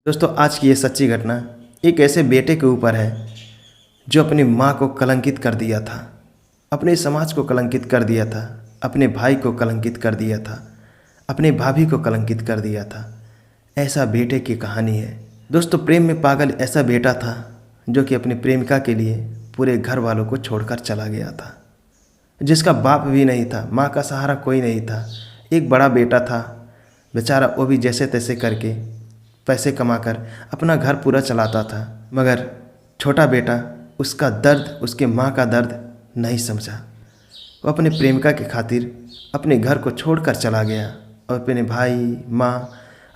दोस्तों, आज की ये सच्ची घटना एक ऐसे बेटे के ऊपर है जो अपनी माँ को कलंकित कर दिया था, अपने समाज को कलंकित कर दिया था, अपने भाई को कलंकित कर दिया था, अपने भाभी को कलंकित कर दिया था। ऐसा बेटे की कहानी है। दोस्तों, प्रेम में पागल ऐसा बेटा था जो कि अपनी प्रेमिका के लिए पूरे घर वालों को छोड़कर चला गया था, जिसका बाप भी नहीं था, माँ का सहारा कोई नहीं था। एक बड़ा बेटा था बेचारा, वो भी जैसे तैसे करके पैसे कमाकर अपना घर पूरा चलाता था, मगर छोटा बेटा उसका दर्द, उसके माँ का दर्द नहीं समझा। वो अपने प्रेमिका की खातिर अपने घर को छोड़कर चला गया और अपने भाई, माँ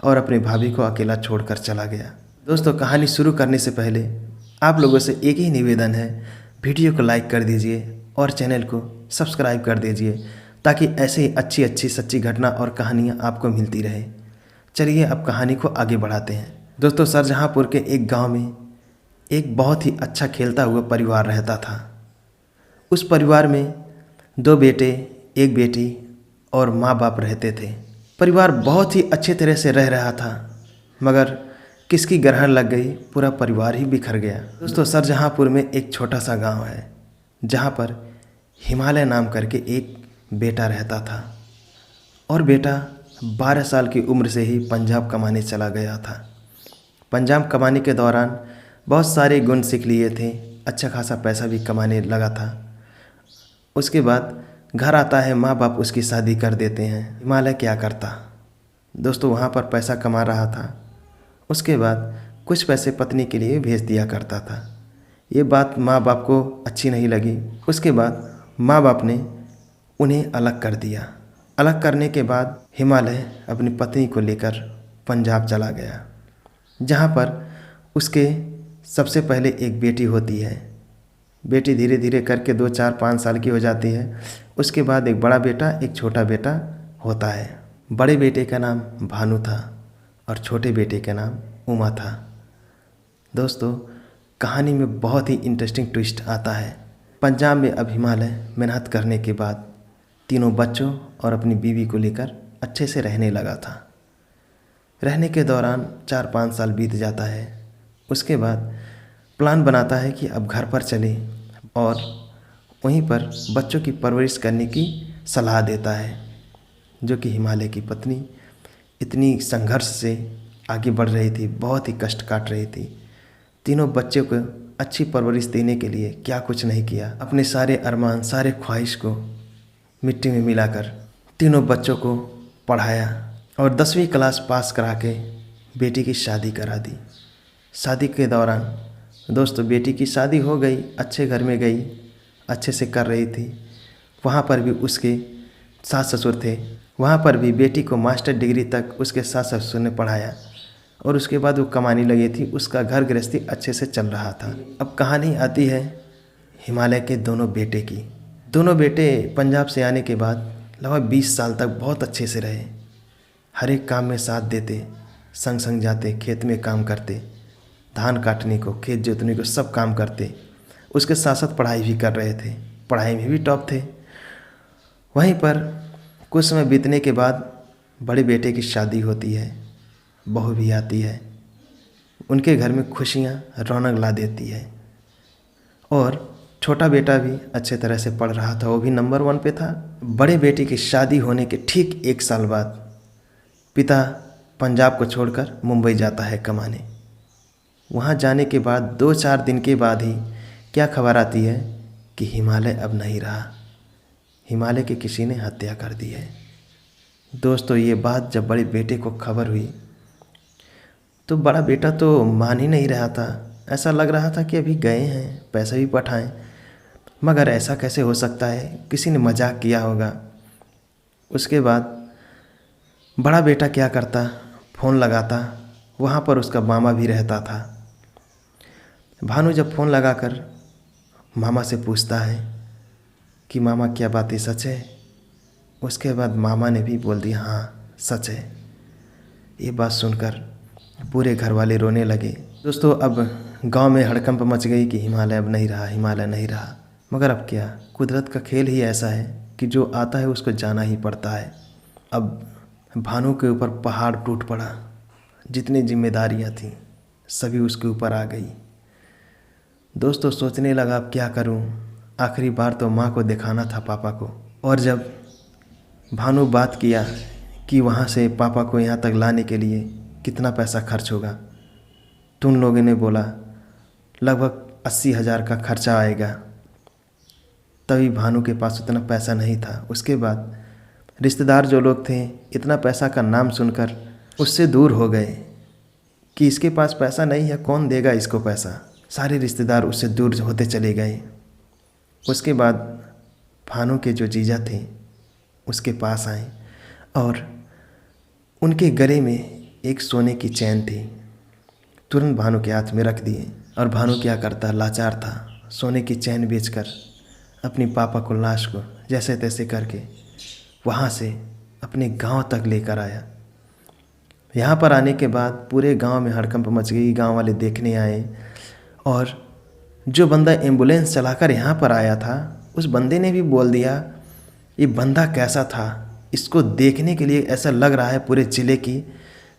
और अपने भाभी को अकेला छोड़कर चला गया। दोस्तों, कहानी शुरू करने से पहले आप लोगों से एक ही निवेदन है, वीडियो को लाइक कर दीजिए और चैनल को सब्सक्राइब कर दीजिए ताकि ऐसे ही अच्छी अच्छी सच्ची घटना और कहानियाँ आपको मिलती रहे। चलिए अब कहानी को आगे बढ़ाते हैं। दोस्तों, शाहजहाँपुर के एक गांव में एक बहुत ही अच्छा खेलता हुआ परिवार रहता था। उस परिवार में 2 बेटे, 1 बेटी और माँ बाप रहते थे। परिवार बहुत ही अच्छे तरह से रह रहा था, मगर किसकी ग्रहण लग गई, पूरा परिवार ही बिखर गया। दोस्तों, शाहजहाँपुर में एक छोटा सा गांव है जहाँ पर हिमालय नाम करके एक बेटा रहता था और बेटा 12 साल की उम्र से ही पंजाब कमाने चला गया था। पंजाब कमाने के दौरान बहुत सारे गुण सीख लिए थे, अच्छा खासा पैसा भी कमाने लगा था। उसके बाद घर आता है, माँ बाप उसकी शादी कर देते हैं। हिमालय क्या करता दोस्तों, वहाँ पर पैसा कमा रहा था। उसके बाद कुछ पैसे पत्नी के लिए भेज दिया करता था। ये बात माँ बाप को अच्छी नहीं लगी। उसके बाद माँ बाप ने उन्हें अलग कर दिया। अलग करने के बाद हिमालय अपनी पत्नी को लेकर पंजाब चला गया, जहाँ पर उसके सबसे पहले एक बेटी होती है। बेटी धीरे धीरे करके 2, 4, 5 साल की हो जाती है। उसके बाद एक बड़ा बेटा, एक छोटा बेटा होता है। बड़े बेटे का नाम भानु था और छोटे बेटे का नाम उमा था। दोस्तों, कहानी में बहुत ही इंटरेस्टिंग ट्विस्ट आता है। पंजाब में अब हिमालय मेहनत करने के बाद तीनों बच्चों और अपनी बीवी को लेकर अच्छे से रहने लगा था। रहने के दौरान 4-5 साल बीत जाता है। उसके बाद प्लान बनाता है कि अब घर पर चले और वहीं पर बच्चों की परवरिश करने की सलाह देता है, जो कि हिमालय की पत्नी इतनी संघर्ष से आगे बढ़ रही थी, बहुत ही कष्ट काट रही थी। तीनों बच्चों को अच्छी परवरिश देने के लिए क्या कुछ नहीं किया, अपने सारे अरमान, सारे ख्वाहिश को मिट्टी में मिलाकर तीनों बच्चों को पढ़ाया और 10वीं क्लास पास करा के बेटी की शादी करा दी। शादी के दौरान दोस्तों बेटी की शादी हो गई, अच्छे घर में गई, अच्छे से कर रही थी। वहाँ पर भी उसके सास ससुर थे। वहाँ पर भी बेटी को मास्टर डिग्री तक उसके सास ससुर ने पढ़ाया और उसके बाद वो कमाने लगी थी। उसका घर गृहस्थी अच्छे से चल रहा था। अब कहानी आती है हिमालय के दोनों बेटे की। दोनों बेटे पंजाब से आने के बाद लगभग 20 साल तक बहुत अच्छे से रहे। हर एक काम में साथ देते, संग संग जाते, खेत में काम करते, धान काटने को, खेत जोतने को, सब काम करते। उसके साथ साथ पढ़ाई भी कर रहे थे, पढ़ाई में भी टॉप थे। वहीं पर कुछ समय बीतने के बाद बड़े बेटे की शादी होती है, बहू भी आती है। उनके घर में खुशियाँ रौनक ला देती है और छोटा बेटा भी अच्छे तरह से पढ़ रहा था, वो भी नंबर 1 पे था। बड़े बेटे की शादी होने के ठीक 1 साल बाद पिता पंजाब को छोड़कर मुंबई जाता है कमाने। वहाँ जाने के बाद 2-4 दिन के बाद ही क्या खबर आती है कि हिमालय अब नहीं रहा, हिमालय के किसी ने हत्या कर दी है। दोस्तों, ये बात जब बड़े बेटे को खबर हुई तो बड़ा बेटा तो मान ही नहीं रहा था। ऐसा लग रहा था कि अभी गए हैं, पैसा भी पठाएं, मगर ऐसा कैसे हो सकता है, किसी ने मजाक किया होगा। उसके बाद बड़ा बेटा क्या करता, फ़ोन लगाता। वहाँ पर उसका मामा भी रहता था। भानु जब फ़ोन लगाकर मामा से पूछता है कि मामा क्या बात है, सच है? उसके बाद मामा ने भी बोल दिया हाँ सच है। ये बात सुनकर पूरे घर वाले रोने लगे। दोस्तों, अब गांव में हड़कंप मच गई कि हिमालय अब नहीं रहा, हिमालय नहीं रहा। मगर अब क्या, कुदरत का खेल ही ऐसा है कि जो आता है उसको जाना ही पड़ता है। अब भानु के ऊपर पहाड़ टूट पड़ा, जितनी जिम्मेदारियां थीं सभी उसके ऊपर आ गई। दोस्तों सोचने लगा अब क्या करूं, आखिरी बार तो माँ को दिखाना था पापा को। और जब भानु बात किया कि वहाँ से पापा को यहाँ तक लाने के लिए कितना पैसा खर्च होगा, तो उन लोगों ने बोला लगभग 80,000 का खर्चा आएगा। तभी भानु के पास उतना पैसा नहीं था। उसके बाद रिश्तेदार जो लोग थे इतना पैसा का नाम सुनकर उससे दूर हो गए कि इसके पास पैसा नहीं है, कौन देगा इसको पैसा। सारे रिश्तेदार उससे दूर होते चले गए। उसके बाद भानु के जो जीजा थे उसके पास आए और उनके गले में एक सोने की चैन थी। तुरंत भानु के हाथ में रख दिए। और भानु क्या करता, लाचार था, सोने की चैन बेचकर अपने पापा को, लाश को जैसे तैसे करके वहाँ से अपने गांव तक लेकर आया। यहाँ पर आने के बाद पूरे गांव में हड़कंप मच गई। गांव वाले देखने आए और जो बंदा एम्बुलेंस चलाकर यहाँ पर आया था उस बंदे ने भी बोल दिया ये बंदा कैसा था, इसको देखने के लिए ऐसा लग रहा है पूरे ज़िले की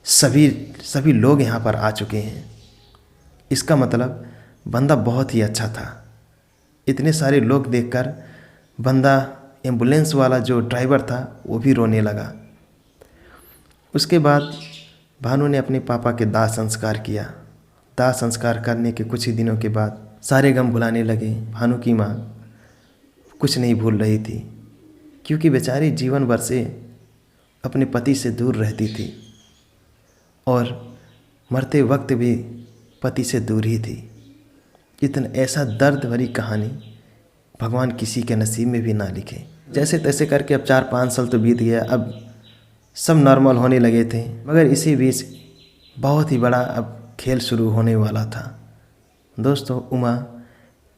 सभी लोग यहाँ पर आ चुके हैं। इसका मतलब बंदा बहुत ही अच्छा था। इतने सारे लोग देखकर बंदा, एम्बुलेंस वाला जो ड्राइवर था वो भी रोने लगा। उसके बाद भानु ने अपने पापा के दाह संस्कार किया। दाह संस्कार करने के कुछ ही दिनों के बाद सारे गम भुलाने लगे। भानु की माँ कुछ नहीं भूल रही थी क्योंकि बेचारी जीवन भर से अपने पति से दूर रहती थी और मरते वक्त भी पति से दूर ही थी। इतना ऐसा दर्द भरी कहानी भगवान किसी के नसीब में भी ना लिखे। जैसे तैसे करके अब 4-5 साल तो बीत गया। अब सब नॉर्मल होने लगे थे, मगर इसी बीच बहुत ही बड़ा अब खेल शुरू होने वाला था। दोस्तों उमा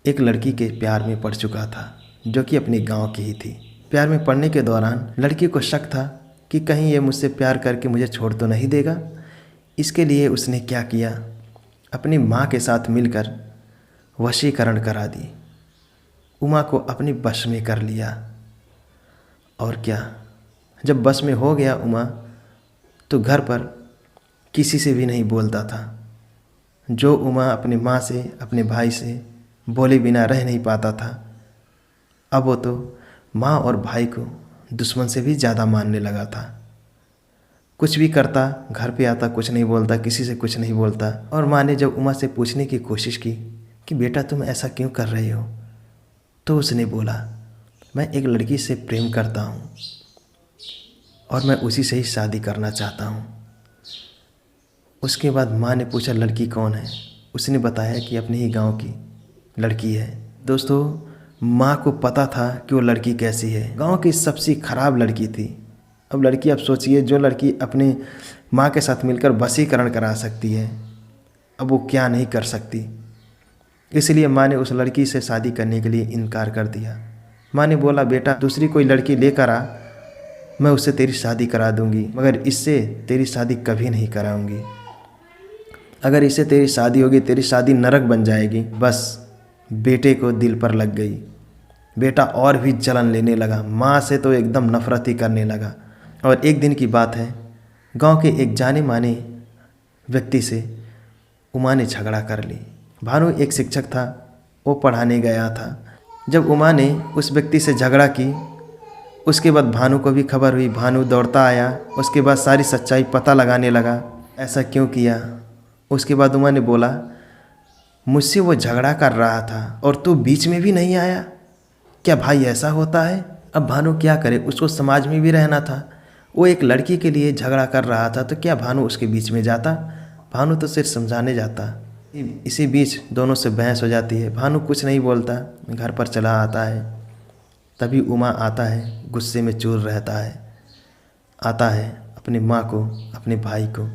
एक लड़की के प्यार में पड़ चुका था जो कि अपने गांव की ही थी। प्यार में पड़ने के दौरान लड़की को शक था कि कहीं ये मुझसे प्यार करके मुझे छोड़ तो नहीं देगा। इसके लिए उसने क्या किया, अपनी माँ के साथ मिलकर वशीकरण करा दी, उमा को अपनी बस में कर लिया। और क्या, जब बस में हो गया उमा तो घर पर किसी से भी नहीं बोलता था। जो उमा अपनी माँ से, अपने भाई से बोले बिना रह नहीं पाता था, अब वो तो माँ और भाई को दुश्मन से भी ज़्यादा मानने लगा था। कुछ भी करता, घर पे आता कुछ नहीं बोलता, किसी से कुछ नहीं बोलता। और माँ ने जब उमा से पूछने की कोशिश की कि बेटा तुम ऐसा क्यों कर रहे हो, तो उसने बोला मैं एक लड़की से प्रेम करता हूँ और मैं उसी से ही शादी करना चाहता हूँ। उसके बाद माँ ने पूछा लड़की कौन है, उसने बताया कि अपने ही गांव की लड़की है। दोस्तों माँ को पता था कि वो लड़की कैसी है, गांव की सबसे खराब लड़की थी। अब लड़की, आप सोचिए, जो लड़की अपने माँ के साथ मिलकर वशीकरण करा सकती है, अब वो क्या नहीं कर सकती। इसलिए माँ ने उस लड़की से शादी करने के लिए इनकार कर दिया। माँ ने बोला बेटा दूसरी कोई लड़की लेकर आ, मैं उससे तेरी शादी करा दूंगी, मगर इससे तेरी शादी कभी नहीं कराऊंगी। अगर इससे तेरी शादी होगी, तेरी शादी नरक बन जाएगी। बस बेटे को दिल पर लग गई। बेटा और भी जलन लेने लगा, माँ से तो एकदम नफरत ही करने लगा। और एक दिन की बात है, गांव के एक जाने माने व्यक्ति से उमा ने झगड़ा कर ली। भानु एक शिक्षक था, वो पढ़ाने गया था। जब उमा ने उस व्यक्ति से झगड़ा की, उसके बाद भानु को भी खबर हुई। भानु दौड़ता आया, उसके बाद सारी सच्चाई पता लगाने लगा, ऐसा क्यों किया। उसके बाद उमा ने बोला मुझसे वो झगड़ा कर रहा था और तू बीच में भी नहीं आया, क्या भाई ऐसा होता है। अब भानु क्या करे, उसको समाज में भी रहना था। वो एक लड़की के लिए झगड़ा कर रहा था तो क्या भानु उसके बीच में जाता। भानु तो सिर्फ समझाने जाता। इसी बीच दोनों से बहस हो जाती है। भानु कुछ नहीं बोलता, घर पर चला आता है। तभी उमा आता है, गुस्से में चूर रहता है, आता है अपनी माँ को, अपने भाई को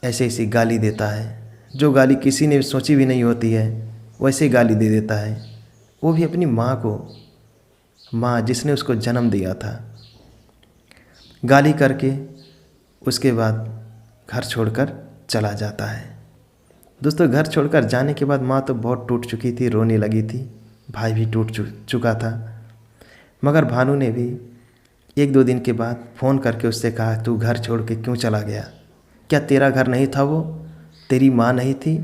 ऐसे ऐसी गाली देता है, जो गाली किसी ने सोची भी नहीं होती है, वैसे गाली दे देता है। वो भी अपनी माँ को, माँ जिसने उसको जन्म दिया था। गाली करके उसके बाद घर छोड़कर चला जाता है। दोस्तों घर छोड़कर जाने के बाद माँ तो बहुत टूट चुकी थी, रोने लगी थी, भाई भी टूट चुका था। मगर भानु ने भी 1-2 दिन के बाद फ़ोन करके उससे कहा तू घर छोड़ के क्यों चला गया। क्या तेरा घर नहीं था वो? तेरी माँ नहीं थी?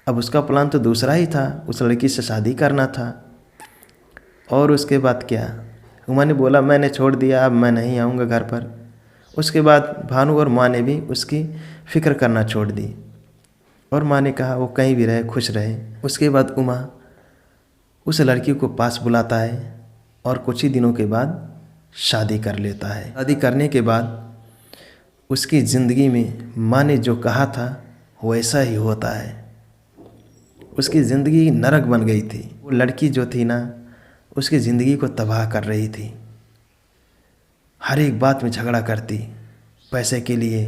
अब उसका प्लान तो दूसरा ही था, उस लड़की से शादी करना था। और उसके बाद क्या? उमा ने बोला मैंने छोड़ दिया, अब मैं नहीं आऊँगा घर पर। उसके बाद भानु और माँ ने भी उसकी फ़िक्र करना छोड़ दी और माँ ने कहा वो कहीं भी रहे, खुश रहे। उसके बाद उमा उस लड़की को पास बुलाता है और कुछ ही दिनों के बाद शादी कर लेता है। शादी करने के बाद उसकी ज़िंदगी में माँ ने जो कहा था वैसा ही होता है। उसकी ज़िंदगी नरक बन गई थी। वो लड़की जो थी ना, उसकी ज़िंदगी को तबाह कर रही थी। हर एक बात में झगड़ा करती, पैसे के लिए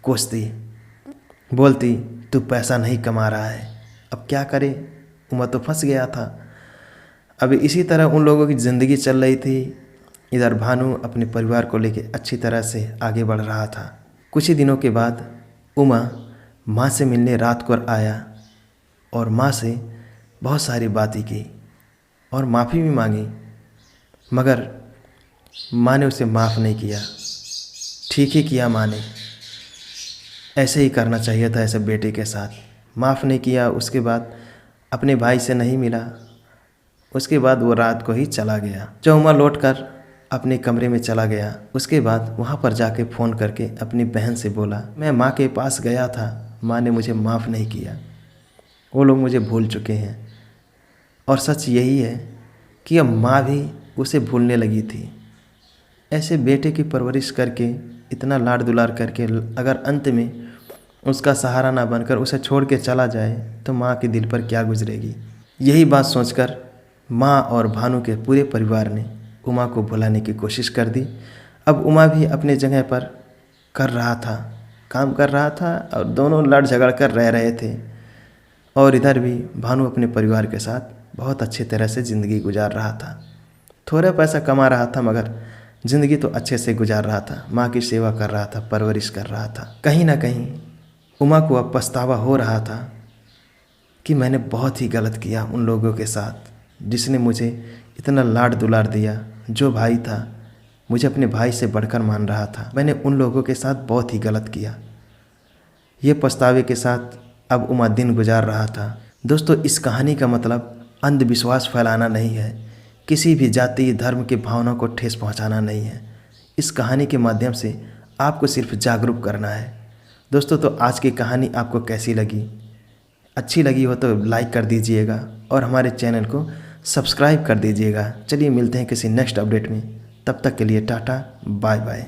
कोसती, बोलती तू पैसा नहीं कमा रहा है। अब क्या करे, उमा तो फंस गया था। अब इसी तरह उन लोगों की ज़िंदगी चल रही थी। इधर भानु अपने परिवार को लेकर अच्छी तरह से आगे बढ़ रहा था। कुछ ही दिनों के बाद उमा माँ से मिलने रात को आया और माँ से बहुत सारी बातें की और माफ़ी भी मांगी, मगर माँ ने उसे माफ़ नहीं किया। ठीक ही किया माँ ने, ऐसे ही करना चाहिए था ऐसे बेटे के साथ। माफ़ नहीं किया। उसके बाद अपने भाई से नहीं मिला। उसके बाद वो रात को ही चला गया। जब उमा लौटकर अपने कमरे में चला गया, उसके बाद वहाँ पर जाके फ़ोन करके अपनी बहन से बोला मैं माँ के पास गया था, माँ ने मुझे माफ़ नहीं किया, वो लोग मुझे भूल चुके हैं। और सच यही है कि अब माँ भी उसे भूलने लगी थी। ऐसे बेटे की परवरिश करके, इतना लाड दुलार करके, अगर अंत में उसका सहारा ना बनकर उसे छोड़ के चला जाए तो माँ के दिल पर क्या गुजरेगी। यही बात सोचकर माँ और भानु के पूरे परिवार ने उमा को भुलाने की कोशिश कर दी। अब उमा भी अपने जगह पर काम कर रहा था और दोनों लड़ झगड़ कर रह रहे थे। और इधर भी भानु अपने परिवार के साथ बहुत अच्छी तरह से ज़िंदगी गुजार रहा था। थोड़ा पैसा कमा रहा था मगर ज़िंदगी तो अच्छे से गुजार रहा था। माँ की सेवा कर रहा था, परवरिश कर रहा था। कहीं ना कहीं उमा को अब पछतावा हो रहा था कि मैंने बहुत ही गलत किया उन लोगों के साथ जिसने मुझे इतना लाड दुलार दिया। जो भाई था मुझे अपने भाई से बढ़कर मान रहा था। मैंने उन लोगों के साथ बहुत ही गलत किया। ये पछतावे के साथ अब उमा दिन गुजार रहा था। दोस्तों, इस कहानी का मतलब अंधविश्वास फैलाना नहीं है, किसी भी जाति धर्म की भावना को ठेस पहुंचाना नहीं है। इस कहानी के माध्यम से आपको सिर्फ जागरूक करना है। दोस्तों, तो आज की कहानी आपको कैसी लगी? अच्छी लगी हो तो लाइक कर दीजिएगा और हमारे चैनल को सब्सक्राइब कर दीजिएगा। चलिए मिलते हैं किसी नेक्स्ट अपडेट में। तब तक के लिए टाटा, बाय बाय।